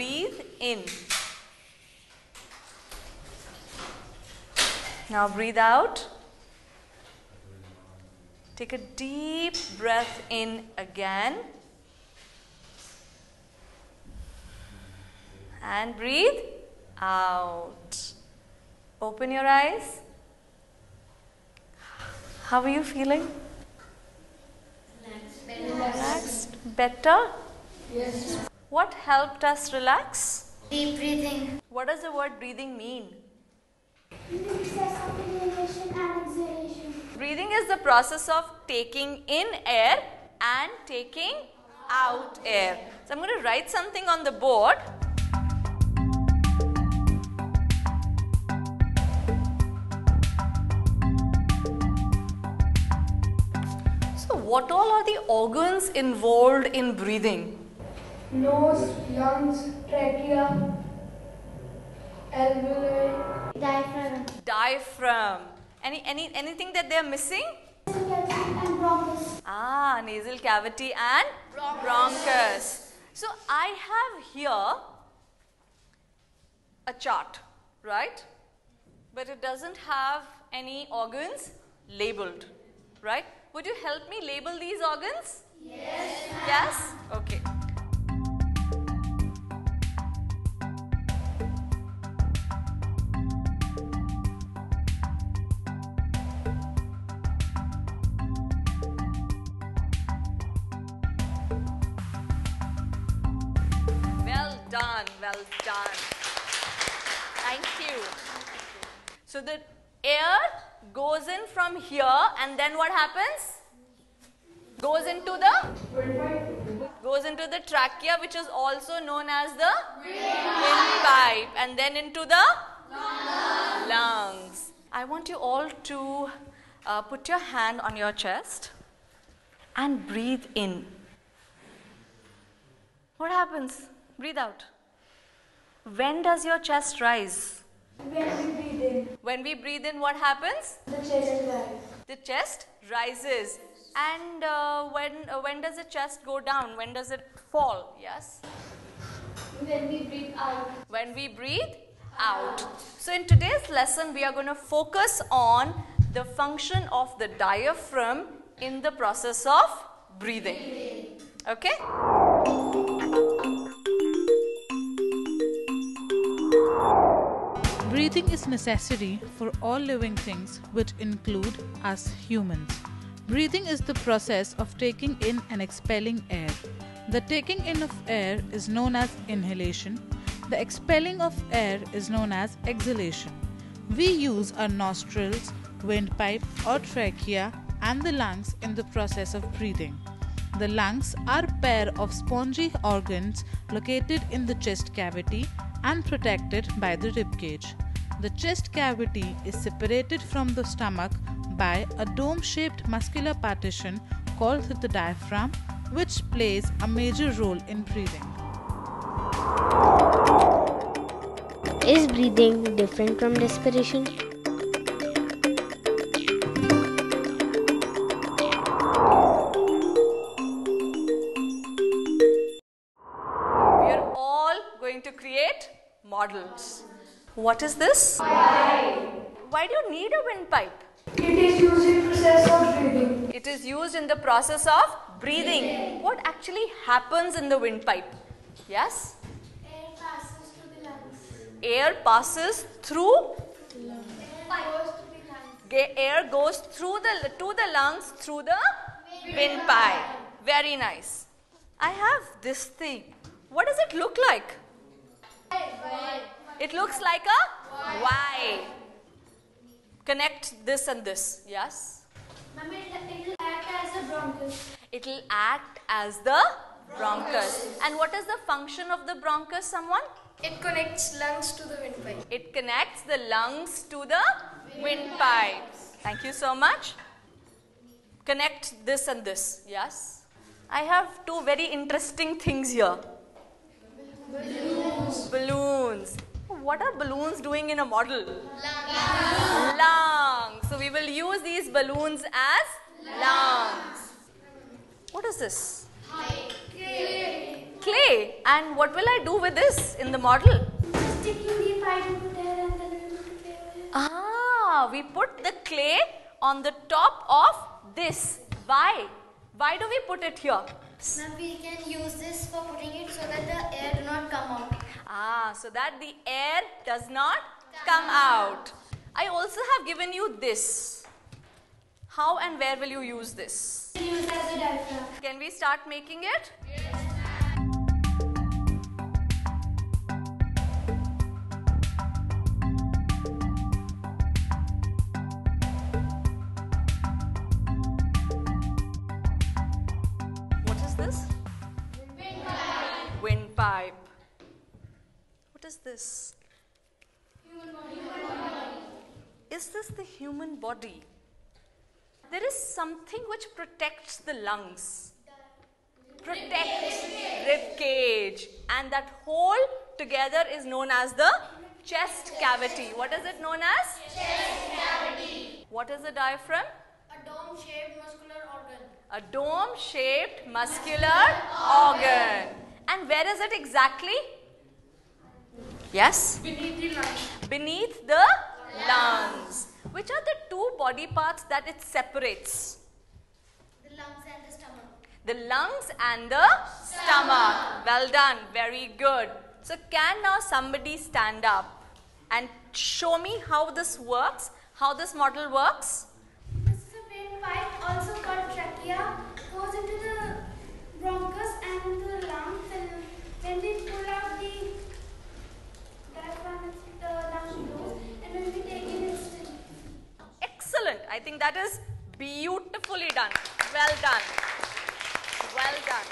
breathe in. Now breathe out. Take a deep breath in again. And breathe out. Open your eyes. How are you feeling? Relaxed. Better? Yes. What helped us relax? Deep breathing. What does the word breathing mean? Process of inhalation and exhalation. Breathing is the process of taking in air and taking out air. So I'm going to write something on the board. So what all are the organs involved in breathing? Nose, lungs, trachea, alveoli, Diaphragm. Diaphragm. Anything that they are missing? And bronchus. Ah, nasal cavity and bronchus. So I have here a chart, right? But it doesn't have any organs labeled, right? Would you help me label these organs? Yes. Yes? Okay. Well done. Thank you. So the air goes in from here and then what happens? Goes into the trachea, which is also known as the windpipe, and then into the lungs. I want you all to put your hand on your chest and breathe in. What happens? Breathe out. When does your chest rise? when we breathe in, When we breathe in, what happens? the chest rises. The chest rises. And when does the chest go down? When does it fall? Yes? When we breathe out, When we breathe out. So in today's lesson, we are going to focus on the function of the diaphragm in the process of breathing. Okay? Breathing is necessary for all living things, which include us humans. Breathing is the process of taking in and expelling air. The taking in of air is known as inhalation. The expelling of air is known as exhalation. We use our nostrils, windpipe or trachea and the lungs in the process of breathing. The lungs are a pair of spongy organs located in the chest cavity and protected by the rib cage. The chest cavity is separated from the stomach by a dome-shaped muscular partition called the diaphragm, which plays a major role in breathing. Is breathing different from respiration? We are all going to create models. What is this? Why do you need a windpipe? it is used in process of breathing. It is used in the process of breathing. What actually happens in the windpipe? Yes? Air passes to the lungs. Air passes through, Goes to the lungs. air goes through to the lungs through the windpipe. Very nice. I have this thing. What does it look like? It looks like a Y. Connect this and this. Yes? Ma'am, it will act as a bronchus. It will act as the bronchus. And what is the function of the bronchus, someone? It connects lungs to the windpipe. It connects the lungs to the windpipe. Thank you so much. Connect this and this. Yes? I have two very interesting things here. Balloons. What are balloons doing in a model? Lungs. So we will use these balloons as lungs. What is this? Clay. And what will I do with this in the model? Sticking the pipe over there and then we will play with it. Ah, we put the clay on the top of this. Why? Why do we put it here? Ma'am, we can use this for putting it so that the air do not come out. Ah, so that the air does not come out. I also have given you this. How and where will you use this? Use as a diaphragm. Can we start making it? What is this? Windpipe. What is this? Is this the human body? There is something which protects the lungs. Protects rib cage. And that hole together is known as the chest cavity. What is it known as? Chest cavity. What is the diaphragm? A dome-shaped muscular organ. A dome-shaped muscular organ. And where is it exactly? Yes? Beneath the lungs. Beneath the lungs. Which are the two body parts that it separates? The lungs and the stomach. The lungs and the stomach. Well done. Very good. So can now somebody stand up and show me how this works? How this model works? This is a windpipe, also called trachea, goes into the bronchus and into the lungs. And when we pull out the diaphragm, the lungs close. And when we take it, it's still. Excellent. I think that is beautifully done. Well done. Well done.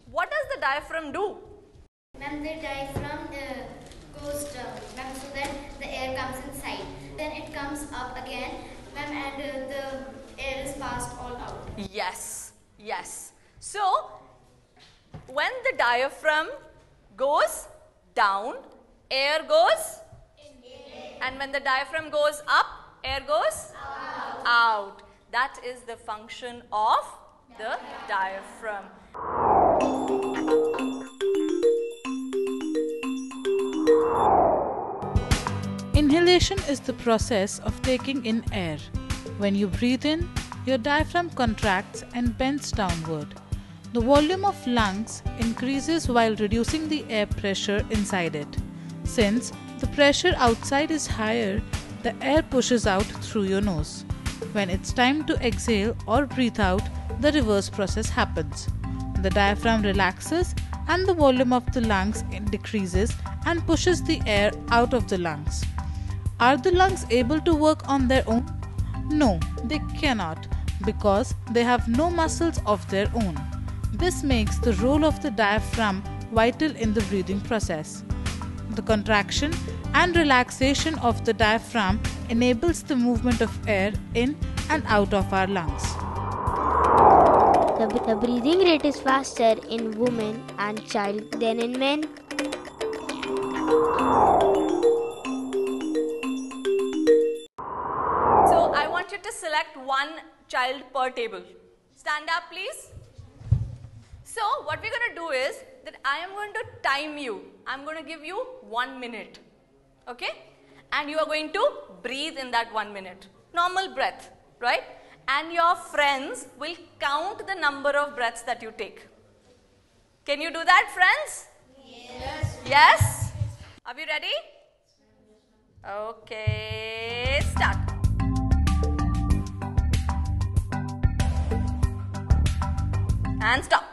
What does the diaphragm do? Ma'am, the diaphragm goes down, ma'am, so that the air comes inside. Then it comes up again, ma'am, and the air is passed all out. Yes. Yes. So, when the diaphragm goes down, air goes in. And when the diaphragm goes up, air goes out. That is the function of the diaphragm. Inhalation is the process of taking in air. When you breathe in, your diaphragm contracts and bends downward. The volume of lungs increases while reducing the air pressure inside it. Since the pressure outside is higher, the air pushes out through your nose. When it's time to exhale or breathe out, the reverse process happens. The diaphragm relaxes and the volume of the lungs decreases and pushes the air out of the lungs. Are the lungs able to work on their own? No, they cannot, because they have no muscles of their own. This makes the role of the diaphragm vital in the breathing process. The contraction and relaxation of the diaphragm enables the movement of air in and out of our lungs. The breathing rate is faster in women and child than in men. So, I want you to select one child per table. Stand up, please. So, what we're going to do is that I am going to time you. I'm going to give you 1 minute. Okay? And you are going to breathe in that 1 minute. Normal breath, right? And your friends will count the number of breaths that you take. Can you do that, friends? Yes. Yes? Are we ready? Okay, start. And stop.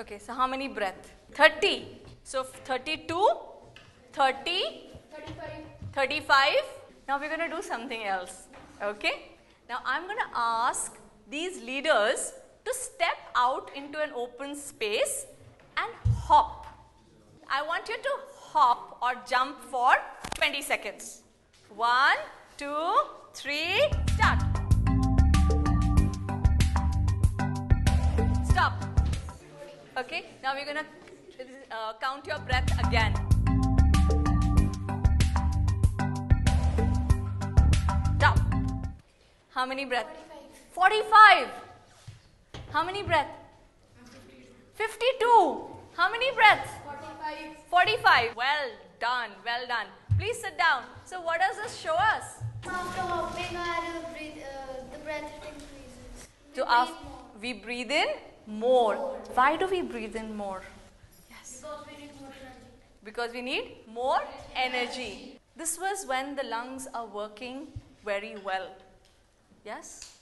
Okay, so how many breaths? 30. So 32, 30, 35. Now we're going to do something else. Okay? Now I'm going to ask these leaders to step out into an open space and hop. I want you to hop or jump for 20 seconds. 1, 2, 3, start. Stop. Okay, now we're going to count your breath again. Stop. How many breaths? 45. How many breaths? 52. How many breaths? 45. 45. Well done, well done. Please sit down. So what does this show us? After hopping, the breath increases. We breathe in more. Why do we breathe in more? Yes. Because we need more energy. Because we need more energy. This was when the lungs are working very well. Yes?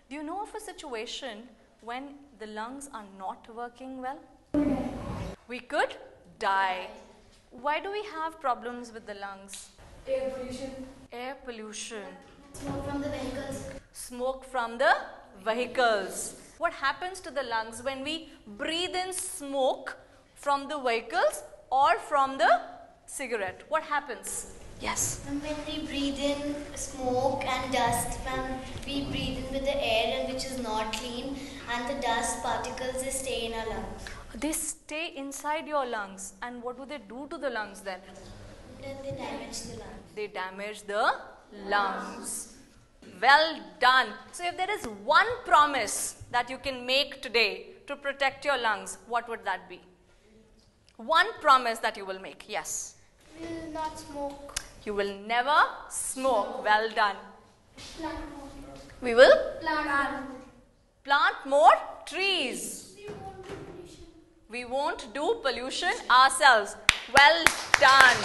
Do you know of a situation when the lungs are not working well? We could die. Why do we have problems with the lungs? Air pollution. Air pollution. Smoke from the vehicles. Smoke from the vehicles. What happens to the lungs when we breathe in smoke from the vehicles or from the cigarette? What happens? Yes. And when we breathe in smoke and dust, when we breathe in with the air and which is not clean, and the dust particles, they stay in our lungs. They stay inside your lungs. And what do they do to the lungs then? Then they damage the lungs. They damage the lungs. Well done. So if there is one promise that you can make today to protect your lungs, what would that be? One promise that you will make. Yes. We will not smoke. You will never smoke. Well done. Plant more. We will Plant. plant more trees. We won't do pollution. We won't do pollution ourselves. Well done.